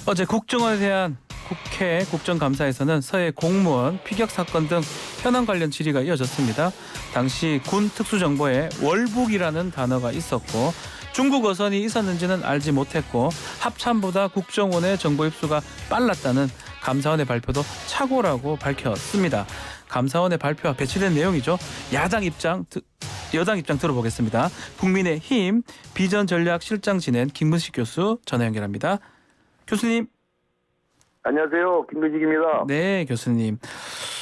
어제 국정원에 대한 국회 국정감사에서는 서해 공무원 피격 사건 등 현안 관련 질의가 이어졌습니다. 당시 군 특수정보에 월북이라는 단어가 있었고 중국 어선이 있었는지는 알지 못했고 합참보다 국정원의 정보 입수가 빨랐다는 감사원의 발표도 착오라고 밝혔습니다. 감사원의 발표와 배치된 내용이죠. 여당 입장 들어보겠습니다. 국민의힘 비전전략실장 지낸 김문식 교수 전화 연결합니다. 교수님. 안녕하세요. 김근식입니다. 네, 교수님.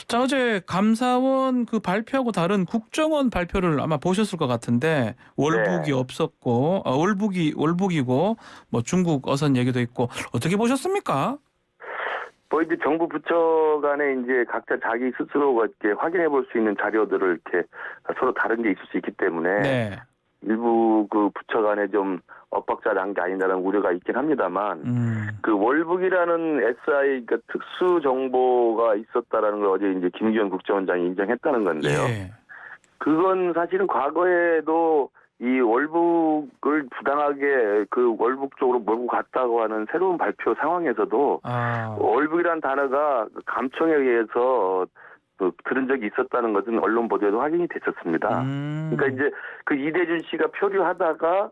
자, 어제 감사원 그 발표하고 다른 국정원 발표를 아마 보셨을 것 같은데 월북이 네. 없었고 월북이고 뭐 중국 어선 얘기도 있고 어떻게 보셨습니까? 뭐 이제 정부 부처 간에 이제 각자 자기 스스로가 이렇게 확인해 볼 수 있는 자료들을 이렇게 서로 다른 게 있을 수 있기 때문에 네. 일부 그 부처 간에 좀 엇박자 난 게 아니라는 우려가 있긴 합니다만 그 월북이라는 SI 그러니까 특수 정보가 있었다라는 걸 어제 이제 김기현 국정원장이 인정했다는 건데요. 예. 그건 사실은 과거에도 이 월북을 부당하게 그 월북 쪽으로 몰고 갔다고 하는 새로운 발표 상황에서도 월북이라는 단어가 감청에 의해서 들은 적이 있었다는 것은 언론 보도에도 확인이 됐었습니다. 그러니까 이제 그 이대준 씨가 표류하다가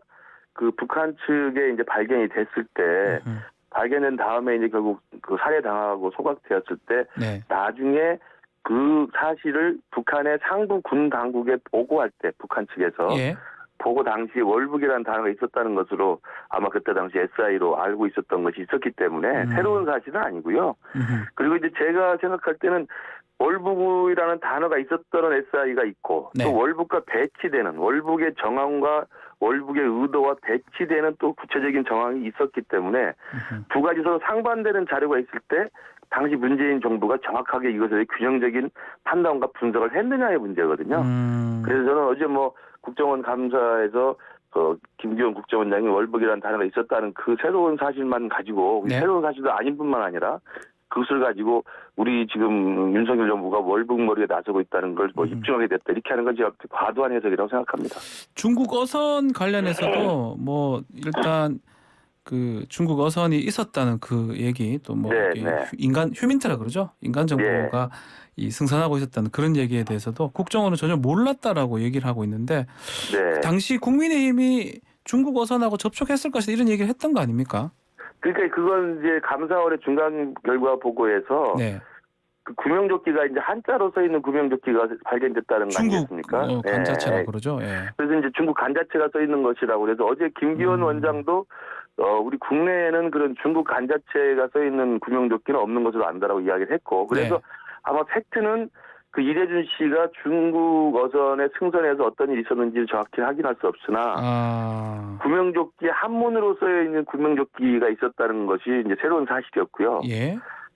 그 북한 측에 이제 발견이 됐을 때 발견된 다음에 이제 결국 그 살해당하고 소각되었을 때 네. 나중에 그 사실을 북한의 상부 군 당국에 보고할 때 북한 측에서 예. 보고 당시 월북이라는 단어가 있었다는 것으로 아마 그때 당시 SI로 알고 있었던 것이 있었기 때문에 새로운 사실은 아니고요. 그리고 이제 제가 생각할 때는 월북이라는 단어가 있었던 SI가 있고 네. 또 월북과 배치되는 월북의 정황과 월북의 의도와 배치되는 또 구체적인 정황이 있었기 때문에 두 가지 서로 상반되는 자료가 있을 때 당시 문재인 정부가 정확하게 이것을 균형적인 판단과 분석을 했느냐의 문제거든요. 그래서 저는 어제 뭐 국정원 감사에서 김기현 국정원장이 월북이라는 단어가 있었다는 그 새로운 사실만 가지고 네. 새로운 사실도 아닌 뿐만 아니라 그것을 가지고 우리 지금 윤석열 정부가 월북머리에 나서고 있다는 걸 뭐 입증하게 됐다 이렇게 하는 건 제가 과도한 해석이라고 생각합니다. 중국 어선 관련해서도 뭐 일단 그 중국 어선이 있었다는 그 얘기 또 뭐 네. 인간 휴민트라 그러죠. 인간 정보가 이 승선하고 있었다는 그런 얘기에 대해서도 국정원은 전혀 몰랐다라고 얘기를 하고 있는데 당시 국민의힘이 중국 어선하고 접촉했을 것이다 이런 얘기를 했던 거 아닙니까? 그러니까 그건 이제 감사원의 중간 결과 보고에서 그 구명조끼가 이제 한자로 써 있는 구명조끼가 발견됐다는 거 아니겠습니까? 중국 간자체라고 그러죠. 그래서 이제 중국 간자체가 써 있는 것이라고 그래서 어제 김기현 원장도 우리 국내에는 그런 중국 간자체가 써 있는 구명조끼는 없는 것으로 안다라고 이야기를 했고 그래서 아마 팩트는 그 이대준 씨가 중국 어선에 승선해서 어떤 일이 있었는지를 정확히 확인할 수 없으나 구명조끼 한문으로 쓰여 있는 구명조끼가 있었다는 것이 이제 새로운 사실이었고요.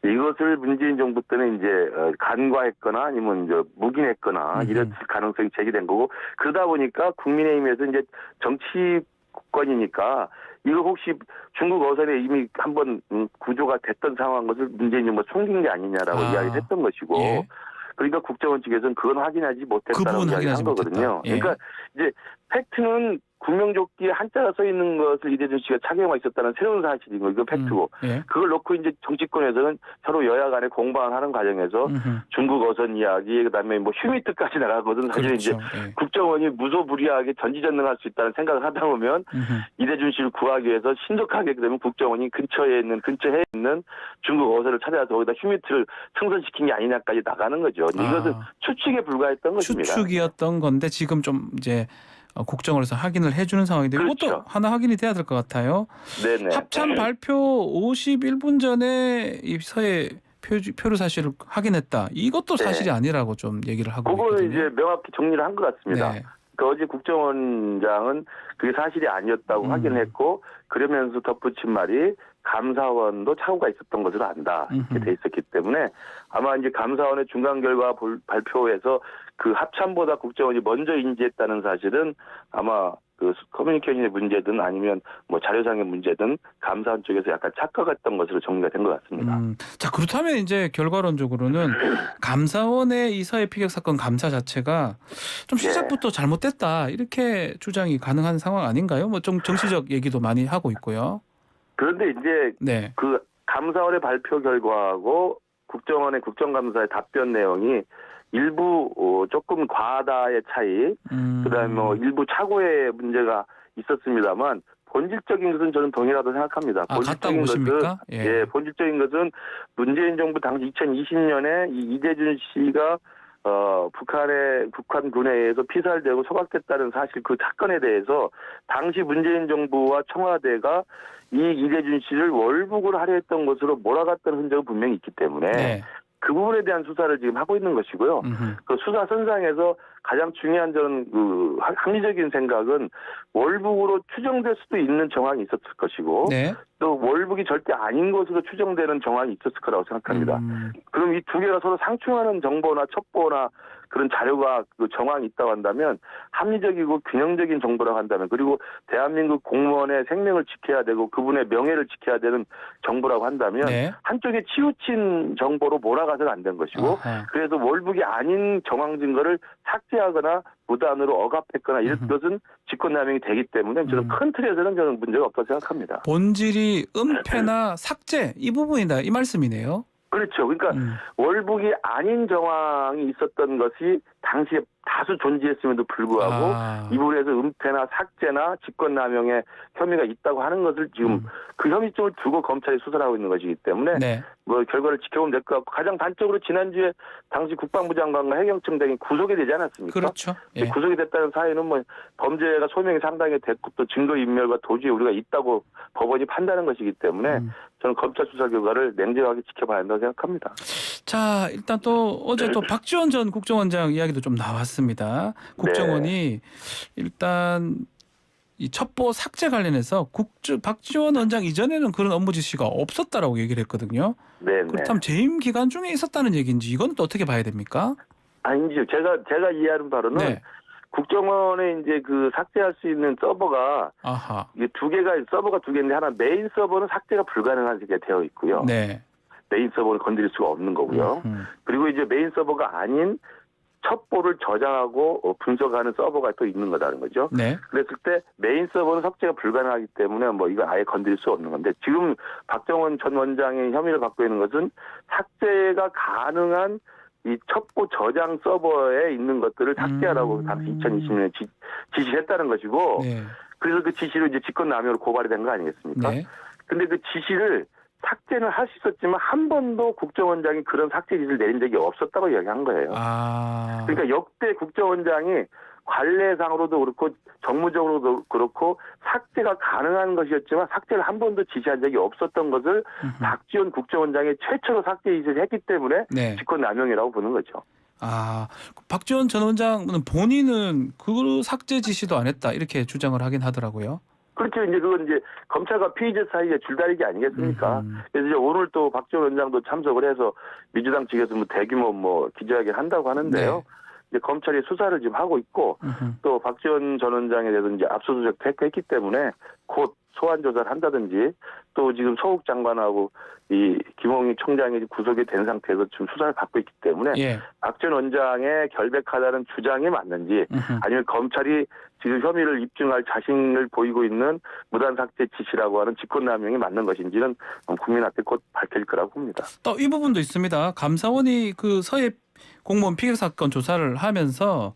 이것을 문재인 정부 때는 이제 간과했거나 아니면 이제 묵인했거나 이런 가능성이 제기된 거고 그러다 보니까 국민의힘에서 이제 정치권이니까 이거 혹시 중국 어선에 이미 한번 구조가 됐던 상황 것을 문재인 정부가 숨긴 게 아니냐라고 이야기를 했던 것이고 그러니까 국정원 측에서는 그건 확인하지 못했다라고 이야기한 거거든요. 그러니까 이제 팩트는 구명조끼에 한자가 써 있는 것을 이대준 씨가 착용하고 있었다는 새로운 사실인 거, 이거 팩트고. 그걸 놓고 이제 정치권에서는 서로 여야 간에 공방하는 과정에서 중국 어선 이야기, 그 다음에 뭐 휴미트까지 나가거든. 사실 이제 국정원이 무소불위하게 전지전능할 수 있다는 생각을 하다 보면 이대준 씨를 구하기 위해서 신속하게 그러면 국정원이 근처에 있는 중국 어선을 찾아서 거기다 휴미트를 승선시킨 게 아니냐까지 나가는 거죠. 이것은 추측에 불과했던 것입니다. 추측이었던 건데 지금 좀 이제 국정원에서 확인을 해주는 상황인데 이것도 하나 확인이 돼야 될 것 같아요. 합참 발표 51분 전에 이 서해 표류 사실을 확인했다. 이것도 사실이 아니라고 좀 얘기를 하고 있거든요. 그거는 이제 명확히 정리를 한 것 같습니다. 그 어제 국정원장은 그게 사실이 아니었다고 확인했고 그러면서 덧붙인 말이 감사원도 착오가 있었던 것으로 안다 이렇게 돼 있었기 때문에 아마 이제 감사원의 중간 결과 발표에서 그 합참보다 국정원이 먼저 인지했다는 사실은 아마 그 커뮤니케이션의 문제든 아니면 뭐 자료상의 문제든 감사원 쪽에서 약간 착각했던 것으로 정리가 된 것 같습니다. 자 그렇다면 이제 결과론적으로는 감사원의 이 서해 피격 사건 감사 자체가 좀 시작부터 잘못됐다 이렇게 주장이 가능한 상황 아닌가요? 뭐 좀 정치적 얘기도 많이 하고 있고요. 그런데 이제 그 감사원의 발표 결과하고 국정원의 국정감사의 답변 내용이 일부 조금 과다의 차이, 그다음에 뭐 일부 착오의 문제가 있었습니다만 본질적인 것은 저는 동일하다고 생각합니다. 같다고 보십니까? 본질적인 것은 문재인 정부 당시 2020년에 이재준 씨가 북한군에 의해서 피살되고 소각됐다는 사실 그 사건에 대해서 당시 문재인 정부와 청와대가 이 이재준 씨를 월북을 하려 했던 것으로 몰아갔던 흔적은 분명히 있기 때문에 네. 그 부분에 대한 수사를 지금 하고 있는 것이고요. 그 수사 선상에서 가장 중요한 저는 그 합리적인 생각은 월북으로 추정될 수도 있는 정황이 있었을 것이고 네. 또 월북이 절대 아닌 것으로 추정되는 정황이 있었을 거라고 생각합니다. 그럼 이 두 개가 서로 상충하는 정보나 첩보나 그런 자료가 그 정황이 있다고 한다면 합리적이고 균형적인 정보라고 한다면 그리고 대한민국 공무원의 생명을 지켜야 되고 그분의 명예를 지켜야 되는 정보라고 한다면 네. 한쪽에 치우친 정보로 몰아가서는 안 된 것이고 그래서 월북이 아닌 정황 증거를 삭제하거나 무단으로 억압했거나 이런 것은 직권남용이 되기 때문에 저는 큰 틀에서는 저는 문제가 없다고 생각합니다. 본질이 은폐나 삭제 이 부분이다 이 말씀이네요. 그렇죠. 그러니까 월북이 아닌 정황이 있었던 것이 당시에 다수 존재했음에도 불구하고 이 부분에서 은폐나 삭제나 직권남용의 혐의가 있다고 하는 것을 지금 그 혐의점을 두고 검찰이 수사를 하고 있는 것이기 때문에 네. 뭐 결과를 지켜보면 될 것 같고 가장 단적으로 지난주에 당시 국방부 장관과 해경청 등이 구속이 되지 않았습니까? 그렇죠. 예. 구속이 됐다는 사유는 뭐 범죄가 소명이 상당히 됐고 또 증거인멸과 도주에 우리가 있다고 법원이 판단한 것이기 때문에 저는 검찰 수사 결과를 냉정하게 지켜봐야 한다고 생각합니다. 자, 일단 또 어제 또 박지원 전 국정원장 이야기도 좀 나왔습니다. 국정원이 일단 이 첩보 삭제 관련해서 박지원 원장 이전에는 그런 업무 지시가 없었다라고 얘기를 했거든요. 네. 그렇다면 재임 기간 중에 있었다는 얘기인지 이건 또 어떻게 봐야 됩니까? 아니죠. 제가 이해하는 바로는 네. 국정원에 이제 그 삭제할 수 있는 서버가 이게 서버가 두 개인데 하나 메인 서버는 삭제가 불가능하게 되어 있고요. 네. 메인 서버를 건드릴 수가 없는 거고요. 그리고 이제 메인 서버가 아닌 첩보를 저장하고 분석하는 서버가 또 있는 거다는 거죠. 네. 그랬을 때 메인 서버는 삭제가 불가능하기 때문에 뭐 이거 아예 건드릴 수 없는 건데 지금 박정원 전 원장의 혐의를 받고 있는 것은 삭제가 가능한 이 첩보 저장 서버에 있는 것들을 삭제하라고 당시 2020년에 지시했다는 것이고 네. 그래서 그 지시로 이제 직권남용으로 고발이 된 거 아니겠습니까? 네. 근데 그 지시를 삭제는 할 수 있었지만 한 번도 국정원장이 그런 삭제 지시를 내린 적이 없었다고 이야기한 거예요. 그러니까 역대 국정원장이 관례상으로도 그렇고 정무적으로도 그렇고 삭제가 가능한 것이었지만 삭제를 한 번도 지시한 적이 없었던 것을 박지원 국정원장이 최초로 삭제 지시를 했기 때문에 네. 직권남용이라고 보는 거죠. 박지원 전 원장은 본인은 그 삭제 지시도 안 했다 이렇게 주장을 하긴 하더라고요. 그렇죠. 이제 그건 이제 검찰과 피의자 사이의 줄다리기 아니겠습니까? 그래서 이제 오늘 또 박지원 원장도 참석을 해서 민주당 측에서 뭐 대규모 뭐 기자회견 한다고 하는데요. 네. 이제 검찰이 수사를 지금 하고 있고 또 박지원 전 원장에 대해서 이제 압수수색 했기 때문에 곧 소환 조사를 한다든지 또 지금 서욱 장관하고 이 김홍희 총장이 구속이 된 상태에서 지금 수사를 받고 있기 때문에 박 전 원장의 결백하다는 주장이 맞는지 아니면 검찰이 지금 혐의를 입증할 자신을 보이고 있는 무단 삭제 지시라고 하는 직권남용이 맞는 것인지는 국민 앞에 곧 밝힐 거라고 봅니다. 또 이 부분도 있습니다. 감사원이 그 서해 공무원 피격 사건 조사를 하면서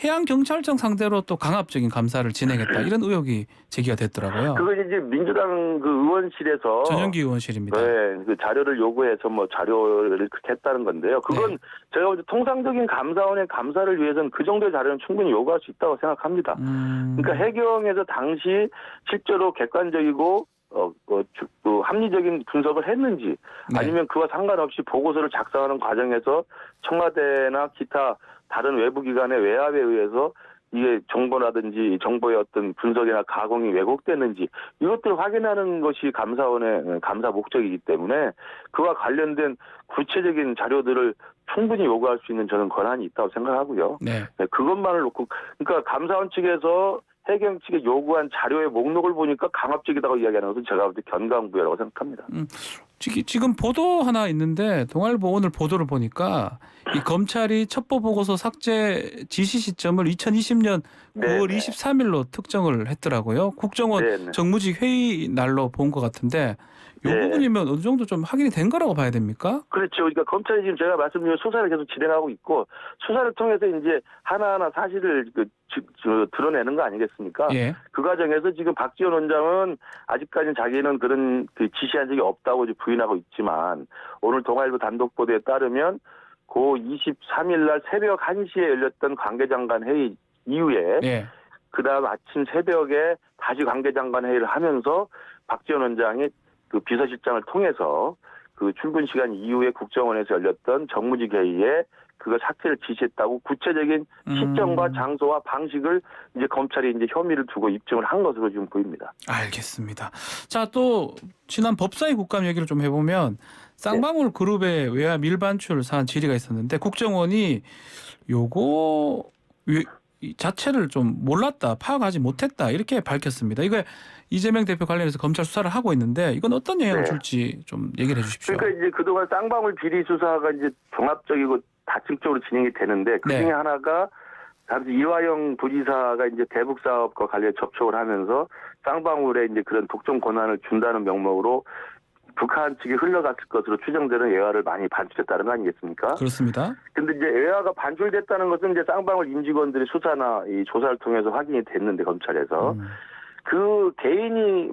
해양경찰청 상대로 또 강압적인 감사를 진행했다 이런 의혹이 제기가 됐더라고요. 그건 이제 민주당 그 의원실에서 전용기 의원실입니다. 네, 그 자료를 요구해서 뭐 자료를 그렇게 했다는 건데요. 그건 제가 볼 때 통상적인 감사원의 감사를 위해서는 그 정도의 자료는 충분히 요구할 수 있다고 생각합니다. 그러니까 해경에서 당시 실제로 객관적이고 합리적인 분석을 했는지 아니면 그와 상관없이 보고서를 작성하는 과정에서 청와대나 기타 다른 외부 기관의 외압에 의해서 이게 정보라든지 정보의 어떤 분석이나 가공이 왜곡됐는지 이것들을 확인하는 것이 감사원의 감사 목적이기 때문에 그와 관련된 구체적인 자료들을 충분히 요구할 수 있는 저는 권한이 있다고 생각하고요. 네, 그것만을 놓고 그러니까 감사원 측에서 해경 측에 요구한 자료의 목록을 보니까 강압적이다고 이야기하는 것은 제가 볼 때 견강부여라고 생각합니다. 지금 보도 하나 있는데 동아일보 오늘 보도를 보니까 이 검찰이 첩보 보고서 삭제 지시 시점을 2020년 9월 23일로 특정을 했더라고요. 국정원 정무직 회의 날로 본 것 같은데 이 예. 부분이면 어느 정도 좀 확인이 된 거라고 봐야 됩니까? 그렇죠. 그러니까 검찰이 지금 제가 말씀드린 수사를 계속 진행하고 있고 수사를 통해서 이제 하나하나 사실을 드러내는 거 아니겠습니까? 예. 그 과정에서 지금 박지원 원장은 아직까지는 자기는 그런 지시한 적이 없다고 이제 부인하고 있지만 오늘 동아일보 단독 보도에 따르면 그 23일 날 새벽 1시에 열렸던 관계장관 회의 이후에 예. 그다음 아침 새벽에 다시 관계장관 회의를 하면서 박지원 원장이 그 비서실장을 통해서 그 출근 시간 이후에 국정원에서 열렸던 정무직 회의에 그거 사퇴를 지시했다고 구체적인 시점과 장소와 방식을 이제 검찰이 이제 혐의를 두고 입증을 한 것으로 지금 보입니다. 알겠습니다. 자, 또 지난 법사위 국감 얘기를 좀 해보면 쌍방울 그룹의 외화 밀반출 사안 질의가 있었는데 국정원이 요거 이 자체를 좀 몰랐다, 파악하지 못했다 이렇게 밝혔습니다. 이거 이재명 대표 관련해서 검찰 수사를 하고 있는데 이건 어떤 영향을 네. 줄지 좀 얘기를 해주십시오. 그러니까 이제 그동안 쌍방울 비리 수사가 이제 종합적이고 다층적으로 진행이 되는데 그 중에 하나가 당시 이화영 부지사가 이제 대북 사업과 관련 접촉을 하면서 쌍방울에 이제 그런 독점 권한을 준다는 명목으로 북한 측에 흘러갔을 것으로 추정되는 외화를 많이 반출했다는 거 아니겠습니까? 그렇습니다. 근데 이제 외화가 반출됐다는 것은 이제 쌍방울 임직원들의 수사나 이 조사를 통해서 확인이 됐는데 검찰에서 그 개인이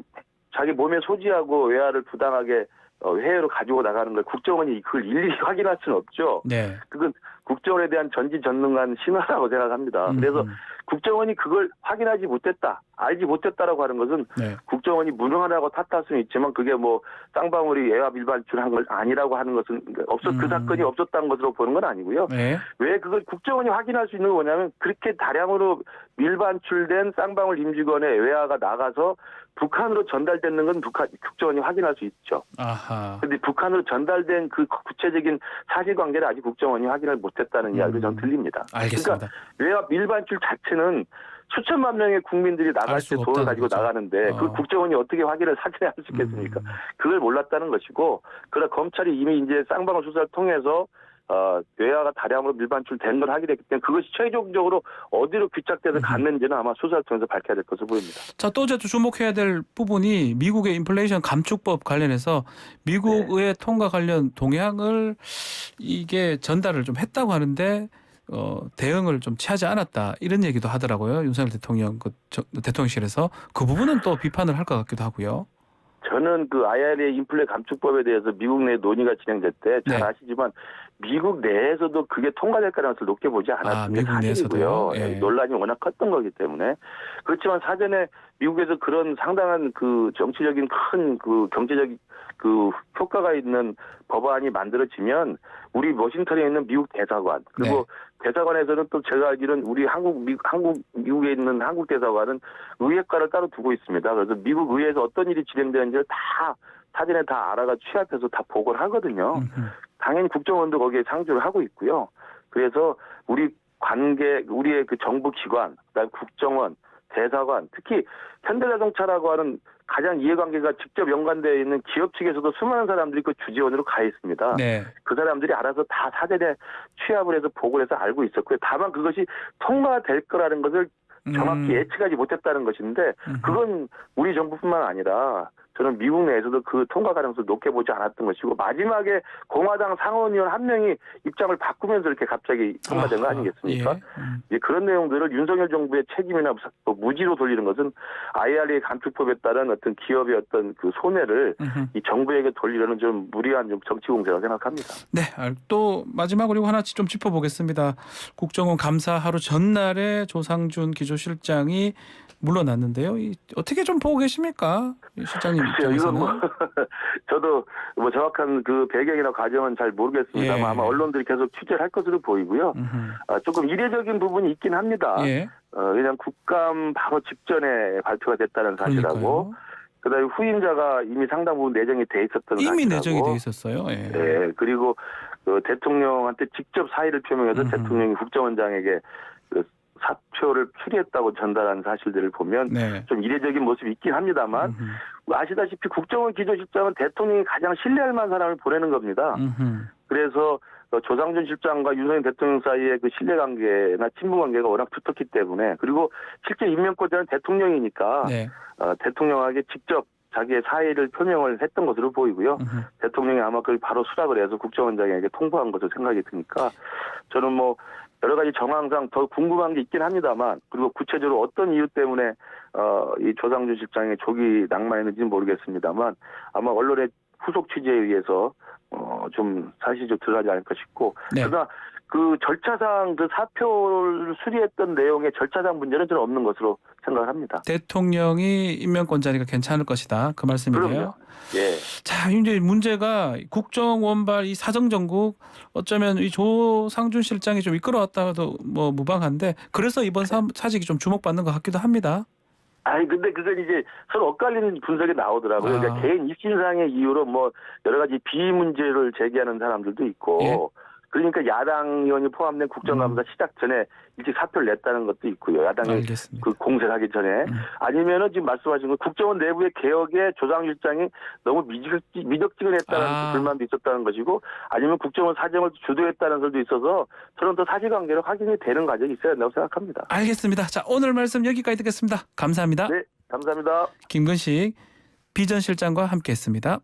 자기 몸에 소지하고 외화를 부당하게 해외로 가지고 나가는 걸 국정원이 그걸 일일이 확인할 수는 없죠. 네. 그건 국정원에 대한 전지전능한 신화라고 생각합니다. 그래서 국정원이 그걸 확인하지 못했다, 알지 못했다라고 하는 것은 네. 국정원이 무능하다고 탓할 수는 있지만 그게 뭐 쌍방울이 외화 밀반출한 걸 아니라고 하는 것은 그 사건이 없었다는 것으로 보는 건 아니고요. 네. 왜 그걸 국정원이 확인할 수 있는 건 뭐냐면 그렇게 다량으로 밀반출된 쌍방울 임직원의 외화가 나가서 북한으로 전달되는 건 국정원이 확인할 수 있죠. 아하. 그런데 북한으로 전달된 그 구체적인 사실관계를 아직 국정원이 확인을 못했다는 이야기도 전 들립니다. 알겠습니다. 그러니까 외화 밀반출 자체는 수천만 명의 국민들이 나갈 때 돈을 가지고 거죠. 나가는데 그 국정원이 어떻게 확인을 사전에 할 수 있겠습니까? 그걸 몰랐다는 것이고, 그러나 검찰이 이미 이제 쌍방울 수사를 통해서 외화가 다량으로 밀반출된 걸 하게 됐기 때문에 그것이 최종적으로 어디로 귀착돼서 갔는지는 아마 수사를 통해서 밝혀야 될 것으로 보입니다. 자, 또 이제 주목해야 될 부분이 미국의 인플레이션 감축법 관련해서 미국의 통과 관련 동향을 이게 전달을 좀 했다고 하는데 대응을 좀 취하지 않았다 이런 얘기도 하더라고요. 윤석열 대통령 대통령실에서 그 부분은 또 비판을 할 것 같기도 하고요. 저는 그 IRA 인플레 감축법에 대해서 미국 내 논의가 진행될 때 잘 아시지만 미국 내에서도 그게 통과될 가능성을 높게 보지 않았던 게 사실이고요. 예. 논란이 워낙 컸던 거기 때문에. 그렇지만 사전에 미국에서 그런 상당한 그 정치적인 큰 그 경제적인 그 효과가 있는 법안이 만들어지면 우리 워싱턴에 있는 미국 대사관 그리고 대사관에서는 또 제가 알기로는 우리 미국에 있는 한국 대사관은 의회과를 따로 두고 있습니다. 그래서 미국 의회에서 어떤 일이 진행되는지를 다 사전에 다 알아가 취합해서 다 보고를 하거든요. 당연히 국정원도 거기에 상주를 하고 있고요. 그래서 우리의 그 정부 기관, 그다음에 국정원, 대사관, 특히 현대자동차라고 하는 가장 이해관계가 직접 연관되어 있는 기업 측에서도 수많은 사람들이 그 주지원으로 가 있습니다. 네. 그 사람들이 알아서 다 사전에 취합을 해서 보고를 해서 알고 있었고요. 다만 그것이 통과될 거라는 것을 정확히 예측하지 못했다는 것인데 그건 우리 정부뿐만 아니라 저는 미국 내에서도 그 통과 가능성을 높게 보지 않았던 것이고 마지막에 공화당 상원의원 한 명이 입장을 바꾸면서 이렇게 갑자기 통과된 거 아니겠습니까? 예. 그런 내용들을 윤석열 정부의 책임이나 무지로 돌리는 것은 IRA 감축법에 따른 어떤 기업의 어떤 그 손해를 이 정부에게 돌리려는 좀 무리한 좀 정치 공세라고 생각합니다. 네, 또 마지막으로 이거 하나 좀 짚어보겠습니다. 국정원 감사 하루 전날에 조상준 기조실장이 물러났는데요. 어떻게 좀 보고 계십니까, 실장님 입장에서는? 이건 저도 정확한 그 배경이나 과정은 잘 모르겠습니다만 예. 아마 언론들이 계속 취재를 할 것으로 보이고요. 조금 이례적인 부분이 있긴 합니다. 예. 왜냐하면 국감 바로 직전에 발표가 됐다는 사실하고 그다음에 후임자가 이미 상당 부분 내정이 돼 있었던 사실하고 이미 내정이 돼 있었어요. 예. 네, 그리고 그 대통령한테 직접 사의를 표명해서 대통령이 국정원장에게 그 사표를 추리했다고 전달한 사실들을 보면 좀 이례적인 모습이 있긴 합니다만 아시다시피 국정원 기조실장은 대통령이 가장 신뢰할 만한 사람을 보내는 겁니다. 그래서 조상준 실장과 윤석열 대통령 사이의 그 신뢰관계나 친분관계가 워낙 두텁기 때문에 그리고 실제 임명권자는 대통령이니까 대통령에게 직접 자기의 사의를 표명을 했던 것으로 보이고요. 대통령이 아마 그걸 바로 수락을 해서 국정원장에게 통보한 것으로 생각이 드니까 저는 뭐 여러 가지 정황상 더 궁금한 게 있긴 합니다만 그리고 구체적으로 어떤 이유 때문에 이 조상준 실장의 족이 낙마했는지는 모르겠습니다만 아마 언론의 후속 취재에 의해서 좀 사실이 좀 들어가지 않을까 싶고 네. 그러나 그 절차상 그 사표를 수리했던 내용의 절차상 문제는 저는 없는 것으로 생각을 합니다. 대통령이 임명권 자리가 괜찮을 것이다. 그 말씀이네요. 그럼요. 예. 자, 이제 문제가 국정원발 이 사정정국 어쩌면 이 조상준 실장이 좀 이끌어왔다도 뭐 무방한데 그래서 이번 사직이 좀 주목받는 것 같기도 합니다. 아니 근데 그건 이제 서로 엇갈리는 분석이 나오더라고요. 그러니까 개인 입신상의 이유로 뭐 여러 가지 비위 문제를 제기하는 사람들도 있고 예. 그러니까 야당 의원이 포함된 국정감사 시작 전에 일찍 사표를 냈다는 것도 있고요. 야당이 알겠습니다. 그 공세하기 전에 아니면은 지금 말씀하신 거 국정원 내부의 개혁에 조상 실장이 너무 미적지근했다는 불만도 있었다는 것이고 아니면 국정원 사정을 주도했다는 설도 있어서 저는 또 사실관계로 확인이 되는 과정이 있어야 된다고 생각합니다. 알겠습니다. 자, 오늘 말씀 여기까지 듣겠습니다. 감사합니다. 네, 감사합니다. 김근식 비전실장과 함께했습니다.